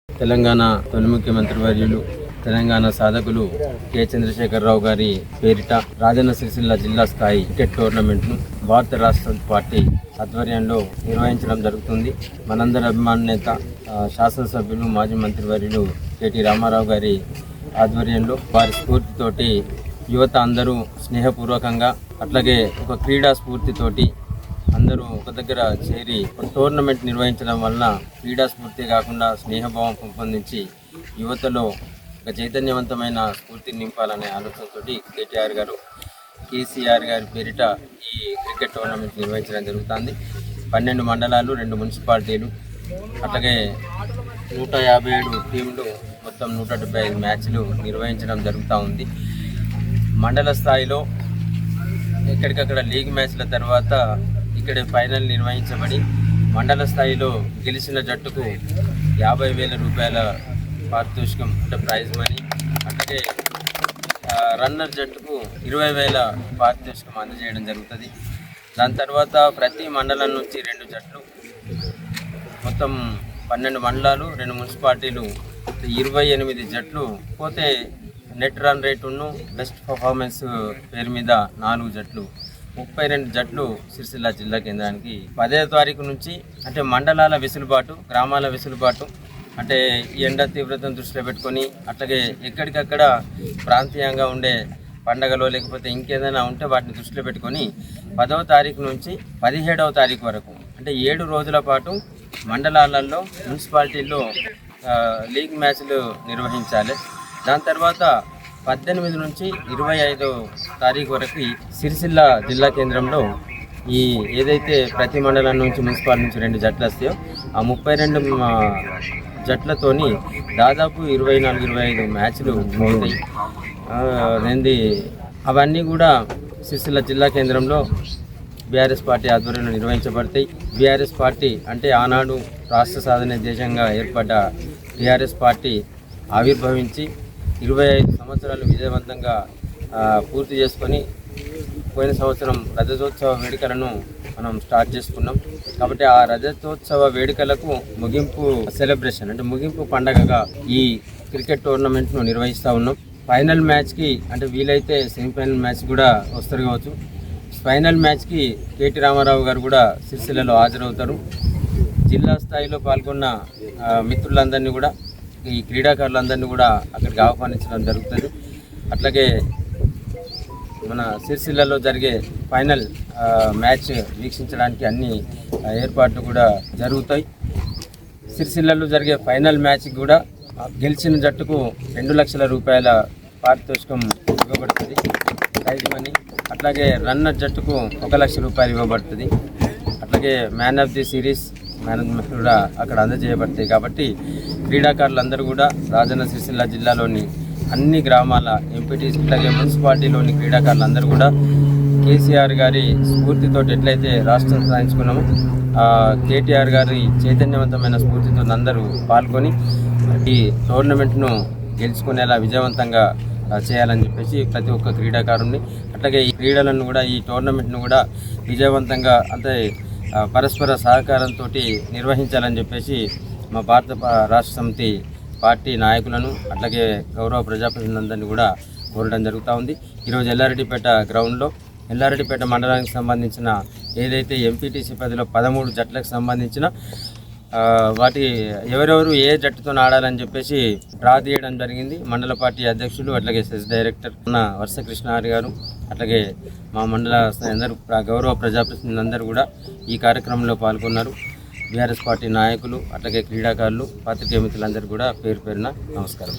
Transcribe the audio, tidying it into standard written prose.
తెలంగాణ తొలి ముఖ్యమంత్రి వర్యులు తెలంగాణ సాధకులు కె చంద్రశేఖరరావు గారి పేరిట రాజన్న సిరిసిల్ల జిల్లా స్థాయి క్రికెట్ టోర్నమెంట్ను భారత రాష్ట్ర పార్టీ ఆధ్వర్యంలో నిర్వహించడం జరుగుతుంది. మనందరి అభిమాన నేత శాసనసభ్యులు మాజీ మంత్రివర్యులు కెటి రామారావు గారి ఆధ్వర్యంలో వారి స్ఫూర్తితోటి యువత అందరూ స్నేహపూర్వకంగా అట్లాగే ఒక క్రీడా స్ఫూర్తితోటి అందరూ ఒక దగ్గర చేరి ఒక టోర్నమెంట్ నిర్వహించడం వలన క్రీడా స్ఫూర్తి కాకుండా స్నేహభావం పెంపొందించి యువతలో ఒక చైతన్యవంతమైన స్ఫూర్తిని నింపాలనే ఆలోచనతోటి కేసీఆర్ గారి పేరిట ఈ క్రికెట్ టోర్నమెంట్ నిర్వహించడం జరుగుతుంది. 12 మండలాలు, 2 మున్సిపాలిటీలు, అట్లాగే 157 టీంలు, మొత్తం 175 మ్యాచ్లు నిర్వహించడం జరుగుతూ ఉంది. మండల స్థాయిలో ఎక్కడికక్కడ లీగ్ మ్యాచ్ల తర్వాత ఇక్కడ ఫైనల్ నిర్వహించబడి మండల స్థాయిలో గెలిచిన జట్టుకు 50,000 రూపాయల పారితోషికం అంటే ప్రైజ్ మనీ, అట్లాగే రన్నర్ జట్టుకు 20,000 పారితోషికం అందజేయడం జరుగుతుంది. దాని తర్వాత ప్రతి మండలం నుంచి 2 జట్లు, మొత్తం 12 మండలాలు, 2 మున్సిపాలిటీలు, 28 జట్లు పోతే నెట్ రన్ రేటును బెస్ట్ పర్ఫార్మెన్స్ పేరు మీద 4 జట్లు, 32 జట్లు సిరిసిల్ల జిల్లా కేంద్రానికి 10వ తారీఖు నుంచి అంటే మండలాల వెసులుబాటు, గ్రామాల వెసులుబాటు, అంటే ఎండ తీవ్రతను దృష్టిలో పెట్టుకొని అట్లాగే ఎక్కడికక్కడ ప్రాంతీయంగా ఉండే పండగలో లేకపోతే ఇంకేదైనా ఉంటే వాటిని దృష్టిలో పెట్టుకొని 10వ తారీఖు నుంచి 17వ తారీఖు వరకు అంటే 7 రోజుల పాటు మండలాలలో, మున్సిపాలిటీల్లో లీగ్ మ్యాచ్లు నిర్వహించాలి. దాని తర్వాత 18 నుంచి 25వ తారీఖు వరకు సిరిసిల్ల జిల్లా కేంద్రంలో ఈ ఏదైతే ప్రతి మండలం నుంచి మున్సిపాలిటీ నుంచి 2 జట్లు వస్తాయో ఆ 32 జట్లతోని దాదాపు 24-25 మ్యాచ్లు అవుతాయి. అవన్నీ కూడా సిరిసిల్ల జిల్లా కేంద్రంలో బీఆర్ఎస్ పార్టీ ఆధ్వర్యంలో నిర్వహించబడతాయి. బీఆర్ఎస్ పార్టీ అంటే ఆనాడు రాష్ట్ర సాధన దేశంగా ఏర్పడ్డ టీఆర్ఎస్ పార్టీ ఆవిర్భవించి 25 సంవత్సరాలు విజయవంతంగా పూర్తి చేసుకొని పోయిన సంవత్సరం రజతోత్సవ వేడుకలను మనం స్టార్ట్ చేసుకున్నాం. కాబట్టి ఆ రజతోత్సవ వేడుకలకు ముగింపు సెలబ్రేషన్ అంటే ముగింపు పండగగా ఈ క్రికెట్ టోర్నమెంట్ను నిర్వహిస్తూ ఉన్నాం. ఫైనల్ మ్యాచ్కి అంటే వీలైతే సెమీఫైనల్ మ్యాచ్ కూడా వస్తారు కావచ్చు. ఫైనల్ మ్యాచ్కి కెటి రామారావు గారు కూడా సిరిసిల్లలో హాజరవుతారు. జిల్లా స్థాయిలో పాల్గొన్న మిత్రులందరినీ కూడా, ఈ క్రీడాకారులందరినీ కూడా అక్కడికి ఆహ్వానించడం జరుగుతుంది. అట్లాగే మన సిరిసిల్లలో జరిగే ఫైనల్ మ్యాచ్ వీక్షించడానికి అన్ని ఏర్పాట్లు కూడా జరుగుతాయి. సిరిసిల్లలో జరిగే ఫైనల్ మ్యాచ్కి కూడా గెలిచిన జట్టుకు 2 లక్షల రూపాయల పారితోషికం ఇవ్వబడుతుంది, ప్రైజ్ మనీ. అట్లాగే రన్నర్ జట్టుకు 1 లక్ష రూపాయలు ఇవ్వబడుతుంది. అట్లాగే man of the series, man of the match కూడా అక్కడ అందజేయబడతాయి. కాబట్టి క్రీడాకారులందరూ కూడా రాజన్న సిరిసిల్ల జిల్లాలోని అన్ని గ్రామాల ఎంపీటీసీ అట్లాగే మున్సిపాలిటీలోని క్రీడాకారులందరూ కూడా కేసీఆర్ గారి స్ఫూర్తితో ఎట్లయితే రాష్ట్రం సాధించుకున్నామో కేటీఆర్ గారి చైతన్యవంతమైన స్ఫూర్తితో అందరూ పాల్గొని ఈ టోర్నమెంట్ను గెలుచుకునేలా విజయవంతంగా చేయాలని చెప్పేసి ప్రతి ఒక్క క్రీడాకారుని అట్లాగే ఈ క్రీడలను కూడా ఈ టోర్నమెంట్ను కూడా విజయవంతంగా అంటే పరస్పర సహకారంతో నిర్వహించాలని చెప్పేసి మా భారత రాష్ట్ర సమితి పార్టీ నాయకులను అట్లాగే గౌరవ ప్రజాప్రతినిధులందరినీ కూడా కోరడం జరుగుతూ ఉంది. ఈరోజు ఎల్లారెడ్డిపేట గ్రౌండ్లో ఎల్లారెడ్డిపేట మండలానికి సంబంధించిన ఏదైతే ఎంపీటీసీ పదిలో 13 జట్లకు సంబంధించిన వాటి ఎవరెవరు ఏ జట్టుతో ఆడాలని చెప్పేసి డ్రా తీయడం జరిగింది. మండల పార్టీ అధ్యక్షులు అట్లాగే సెస్ డైరెక్టర్ ఉన్న వర్ష కృష్ణారి గారు అట్లాగే మా మండల అందరూ గౌరవ ప్రజాప్రతినిధులందరూ కూడా ఈ కార్యక్రమంలో పాల్గొన్నారు. బీఆర్ఎస్ పార్టీ నాయకులు అట్లాగే క్రీడాకారులు, పాత్రికేయ మిత్రులందరూ కూడా పేరు పేరున నమస్కారం.